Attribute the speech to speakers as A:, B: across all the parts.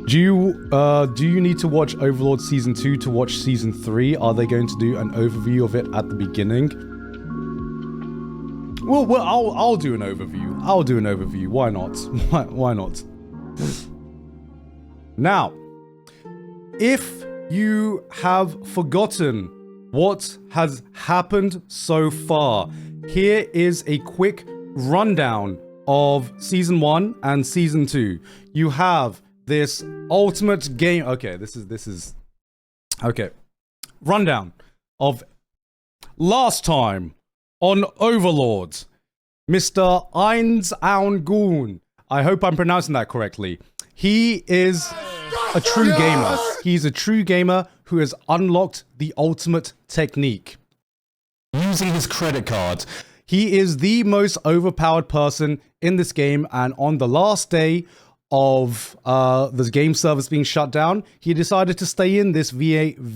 A: Do you need to watch Overlord Season 2 to watch Season 3? Are they going to do an overview of it at the beginning? Well, I'll do an overview. I'll do an overview. Why not? Why not? Now, if you have forgotten what has happened so far, here is a quick rundown of Season 1 and Season 2. You have this ultimate game. Okay, this is okay. Rundown of last time on Overlord, Mr. Eins Aungun. I hope I'm pronouncing that correctly. He is a true gamer. He's a true gamer who has unlocked the ultimate technique using his credit card. He is the most overpowered person in this game, and on the last day of the game service being shut down, he decided to stay in this VDRD,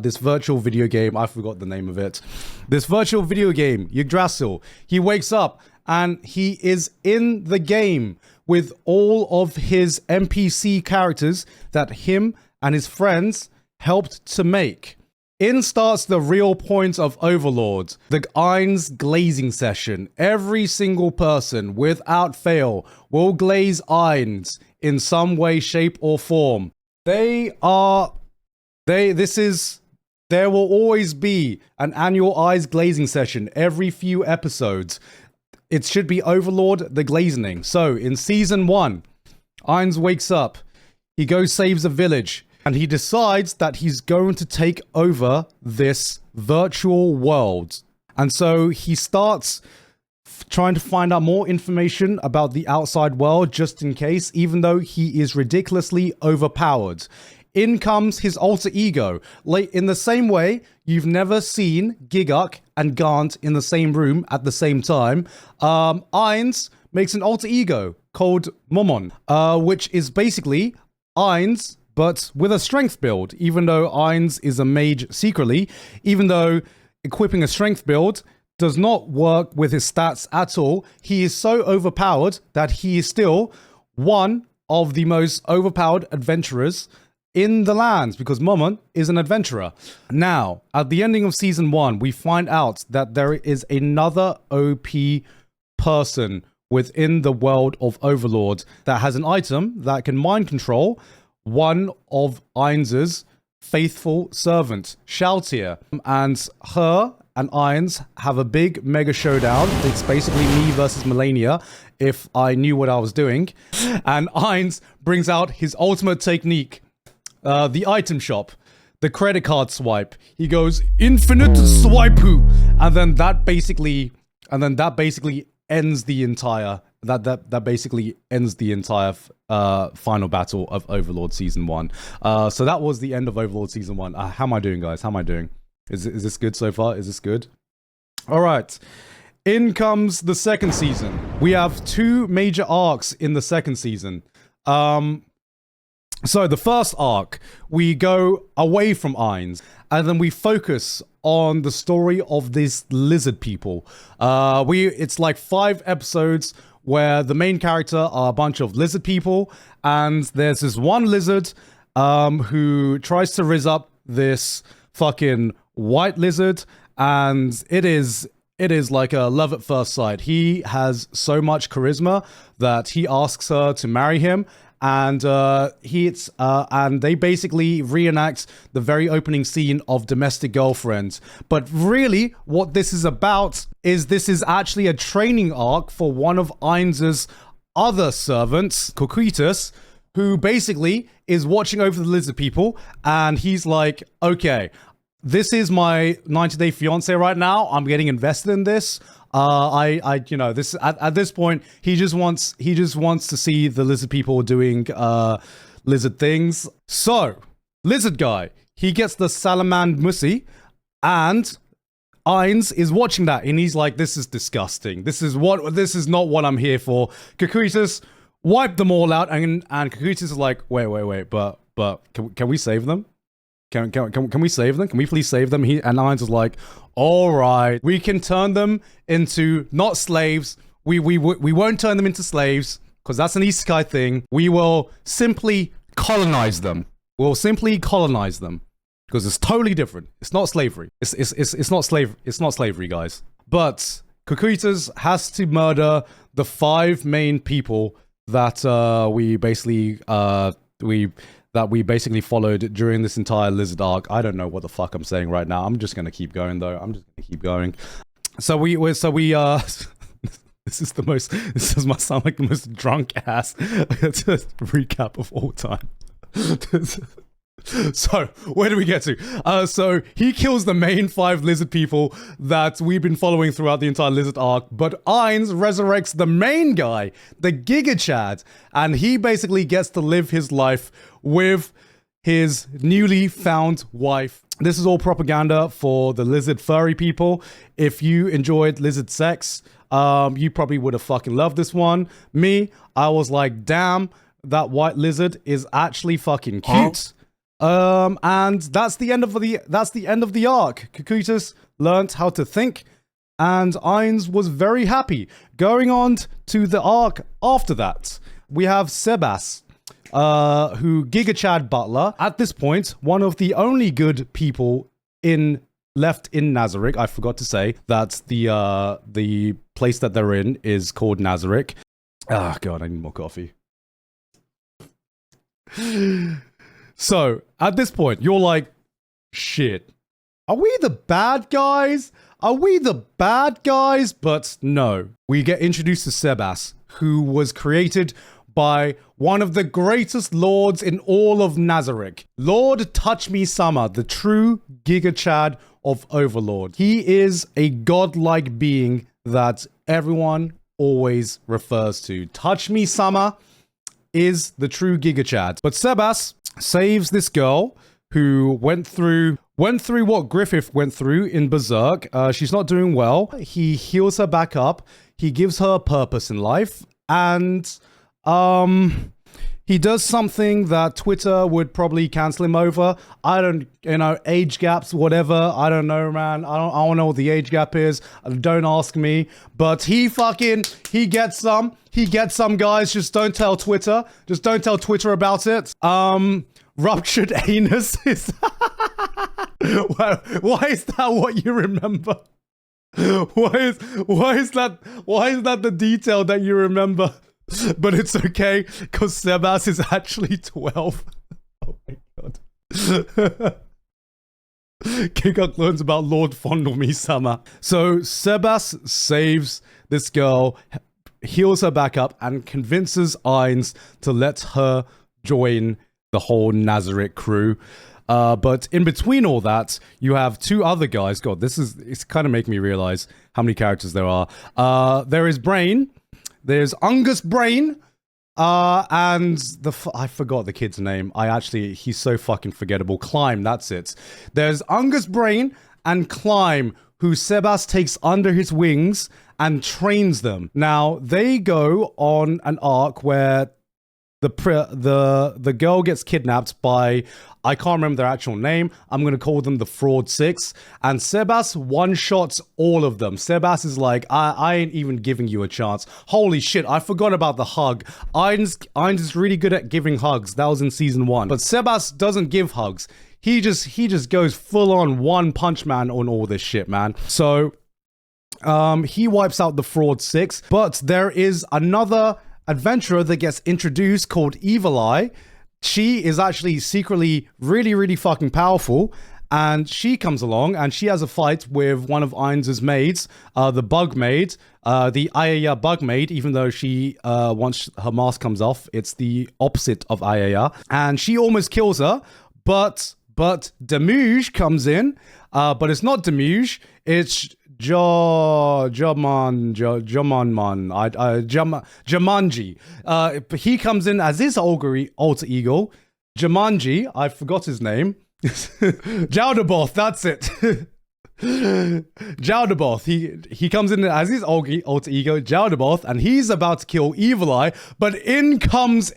A: this virtual video game. I forgot the name of it. This virtual video game, Yggdrasil. He wakes up and he is in the game with all of his NPC characters that him and his friends helped to make. In starts the real point of Overlord, the Eins glazing session. Every single person, without fail, will glaze Eins in some way, shape, or form. There will always be an annual Eins glazing session every few episodes. It should be Overlord the Glazing. So, in Season 1, Eins wakes up, he goes saves a village, and he decides that he's going to take over this virtual world. And so he starts trying to find out more information about the outside world just in case, even though he is ridiculously overpowered. In comes his alter ego. Like, in the same way, you've never seen Gigguk and Garnt in the same room at the same time. Eins makes an alter ego called Momon, which is basically Eins, but with a strength build, even though Eins is a mage secretly, even though equipping a strength build does not work with his stats at all, he is so overpowered that he is still one of the most overpowered adventurers in the lands, because Momon is an adventurer. Now, at the ending of Season 1, we find out that there is another OP person within the world of Overlord that has an item that can mind control one of Eins's faithful servant, Shaltir. And her and Eins have a big mega showdown. It's basically me versus Melania, if I knew what I was doing. And Eins brings out his ultimate technique, the item shop, the credit card swipe. He goes, infinite swipe, and then that basically ends the entire final battle of Overlord Season 1. So that was the end of Overlord Season 1. How am I doing, guys? How am I doing? Is this good so far? Is this good? All right. In comes the second season. We have two major arcs in the second season. So the first arc, we go away from Eins, and then we focus on the story of these lizard people. It's like 5 episodes where the main character are a bunch of lizard people, and there's this one lizard who tries to rizz up this fucking white lizard, and it is like a love at first sight. He has so much charisma that he asks her to marry him, and and they basically reenact the very opening scene of Domestic Girlfriend. But really, what this is about is this is actually a training arc for one of Eins's other servants, Coquitus, who basically is watching over the lizard people, and he's like, okay, this is my 90-day fiance right now. I'm getting invested in this. This at this point, he just wants to see the lizard people doing lizard things. So, lizard guy, he gets the salamander mussy, and Eins is watching that, and he's like, "This is disgusting. This is not what I'm here for." Coquitus wiped them all out, and Coquitus is like, "Wait, but can we save them? Can we save them? Can we please save them?" And Eins is like, all right, we can turn them into not slaves. We won't turn them into slaves. because that's an isekai thing, we will simply colonize them. We'll simply colonize them. Because it's totally different. It's not slavery. It's not slavery, guys. But Cocytus has to murder the 5 main people that we basically followed during this entire Lizard arc. I don't know what the fuck I'm saying right now. I'm just gonna keep going though. I'm just gonna keep going. So we this must sound like the most drunk ass recap of all time. So, where do we get to? So, he kills the main 5 lizard people that we've been following throughout the entire Lizard arc, but Ainz resurrects the main guy, the Giga Chad, and he basically gets to live his life with his newly found wife. This is all propaganda for the lizard furry people. If you enjoyed lizard sex, you probably would have fucking loved this one. Me, I was like, damn, that white lizard is actually fucking cute. And that's the end of the arc. Cocytus learnt how to think, and Ainz was very happy. Going on to the arc after that, we have Sebas, who Giga Chad Butler. At this point, one of the only good people left in Nazarick. I forgot to say that the place that they're in is called Nazarick. Ah, God, I need more coffee. So, at this point, you're like, shit, are we the bad guys? Are we the bad guys? But no. We get introduced to Sebas, who was created by one of the greatest lords in all of Nazarick. Lord Touch Me Sama, the true Giga Chad of Overlord. He is a godlike being that everyone always refers to. Touch Me Sama is the true Giga Chad. But Sebas saves this girl who went through what Griffith went through in Berserk. She's not doing well. He heals her back up. He gives her a purpose in life, and he does something that Twitter would probably cancel him over. I don't, age gaps, whatever. I don't know, man. I don't know what the age gap is. Don't ask me. But he gets some, guys. Just don't tell Twitter. Just don't tell Twitter about it. Ruptured anus is... Why is that what you remember? Why is that the detail that you remember? But it's okay, because Sebas is actually 12. Oh my god. Gigguk learns about Lord Fondle Me Sama. So Sebas saves this girl, heals her back up, and convinces Ainz to let her join the whole Nazarick crew. But in between all that, you have 2 other guys. God, it's kind of making me realize how many characters there are. There is Brain. There's Ungus Brain. And I forgot the kid's name. He's so fucking forgettable. Climb, that's it. There's Ungus Brain and Climb, who Sebas takes under his wings and trains them. Now, they go on an arc where the girl gets kidnapped by, I can't remember their actual name. I'm going to call them the Fraud 6. And Sebas one-shots all of them. Sebas is like, I ain't even giving you a chance. Holy shit, I forgot about the hug. Ainz is really good at giving hugs. That was in season 1. But Sebas doesn't give hugs. He just goes full-on One Punch Man on all this shit, man. So, he wipes out the Fraud 6. But there is another adventurer that gets introduced called Evil Eye. She is actually secretly really, really fucking powerful, and she comes along and she has a fight with one of Ainz's maids, the bug maid, the Ayaya bug maid, even though she, once her mask comes off, it's the opposite of Ayaya, and she almost kills her, but Demuge comes in, but it's not Demuge, it's Jumanji. He comes in as his alter ego. Jumanji, I forgot his name. Jowdaboth, that's it. Jowdaboth. He comes in as his alter ego, Jowdaboth, and he's about to kill Evil Eye, but in comes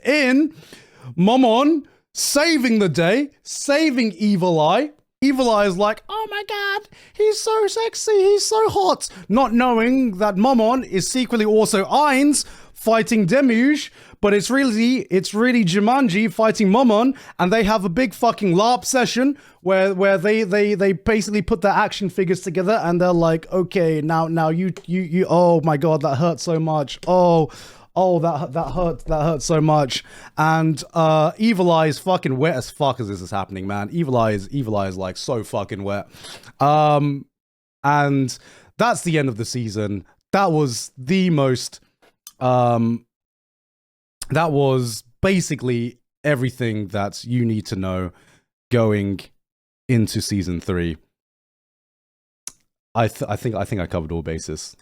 A: Momon, saving the day, saving Evil Eye. Evil Eye is like, oh my god, he's so sexy, he's so hot. Not knowing that Momon is secretly also Ainz, fighting Demuge, but it's really Jumanji fighting Momon, and they have a big fucking LARP session where they basically put their action figures together, and they're like, okay, now you oh my god, that hurt so much. Oh, that hurt so much. And Evil Eye is fucking wet as fuck as this is happening, man. Evil Eye is like so fucking wet. And that's the end of the season. That was the most that was basically everything that you need to know going into season 3. I think I covered all bases.